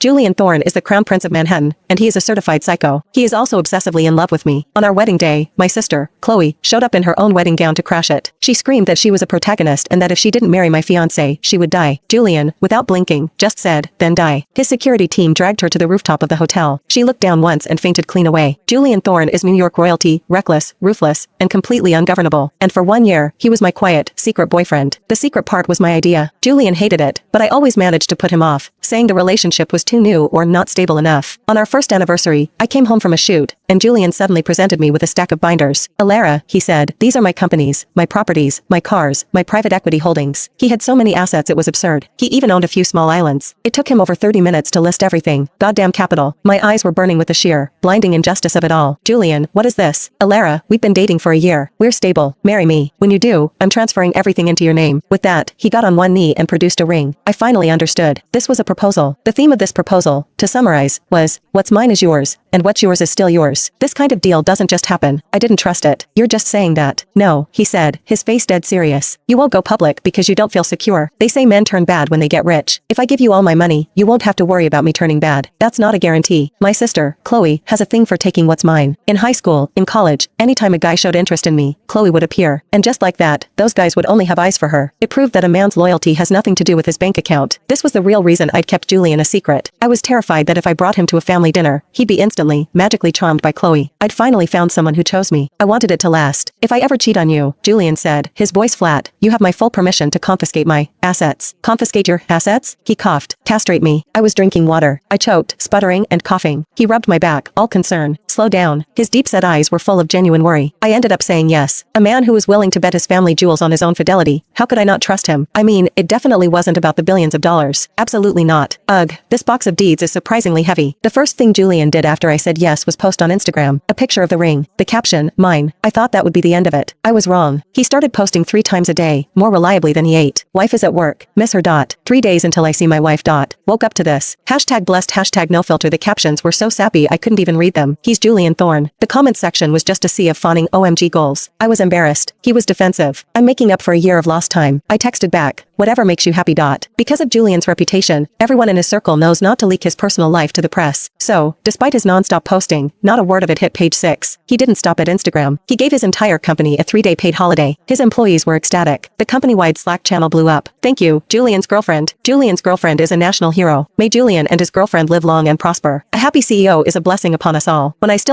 Julian Thorne is the Crown Prince of Manhattan, and he is a certified psycho. He is also obsessively in love with me. On our wedding day, my sister, Chloe, showed up in her own wedding gown to crash it. She screamed that she was a protagonist and that if she didn't marry my fiancé, she would die. Julian, without blinking, just said, then die. His security team dragged her to the rooftop of the hotel. She looked down once and fainted clean away. Julian Thorne is New York royalty, reckless, ruthless, and completely ungovernable. And for 1 year, he was my quiet, secret boyfriend. The secret part was my idea. Julian hated it, but I always managed to put him off, saying the relationship was too new or not stable enough. On our first anniversary, I came home from a shoot, and Julian suddenly presented me with a stack of binders. Alara, he said, these are my companies, my properties, my cars, my private equity holdings. He had so many assets it was absurd. He even owned a few small islands. It took him over 30 minutes to list everything. Goddamn capital. My eyes were burning with the sheer, blinding injustice of it all. Julian, what is this? Alara, we've been dating for a year. We're stable. Marry me. When you do, I'm transferring everything into your name. With that, he got on one knee and produced a ring. I finally understood. This was a proposal. The theme of this proposal, to summarize, was, what's mine is yours, and what's yours is still yours. This kind of deal doesn't just happen. I didn't trust it. You're just saying that. No, he said, his face dead serious. You won't go public because you don't feel secure. They say men turn bad when they get rich. If I give you all my money, you won't have to worry about me turning bad. That's not a guarantee. My sister, Chloe, has a thing for taking what's mine. In high school, in college, anytime a guy showed interest in me, Chloe would appear. And just like that, those guys would only have eyes for her. It proved that a man's loyalty has nothing to do with his bank account. This was the real reason I'd kept Julian a secret. I was terrified that if I brought him to a family dinner, he'd be instantly, magically charmed by Chloe. I'd finally found someone who chose me. I wanted it to last. If I ever cheat on you, Julian said, his voice flat, you have my full permission to confiscate my assets. Confiscate your assets? He coughed. Castrate me. I was drinking water. I choked, sputtering and coughing. He rubbed my back, all concern. Slow down. His deep-set eyes were full of genuine worry. I ended up saying yes. A man who was willing to bet his family jewels on his own fidelity. How could I not trust him? I mean, it definitely wasn't about the billions of dollars. Absolutely not. Ugh, this box of deeds is surprisingly heavy. The first thing Julian did after I said yes was post on Instagram a picture of the ring. The caption, mine. I thought that would be the end of it. I was wrong. He started posting 3 times a day, more reliably than he ate. Wife is at work. Miss her. 3 days until I see my wife. Woke up to this. Hashtag blessed. Hashtag no filter. The captions were so sappy I couldn't even read them. He's Julian Thorne. The comment section was just a sea of fawning OMG goals. I was embarrassed. He was defensive. I'm making up for a year of lost time. I texted back, whatever makes you happy. Because of Julian's reputation, everyone in his circle knows not to leak his personal life to the press. So, despite his non-stop posting, not a word of it hit page 6. He didn't stop at Instagram. He gave his entire company a 3-day paid holiday. His employees were ecstatic. The company-wide Slack channel blew up. Thank you, Julian's girlfriend. Julian's girlfriend is a national hero. May Julian and his girlfriend live long and prosper. A happy CEO is a blessing upon us all. When I still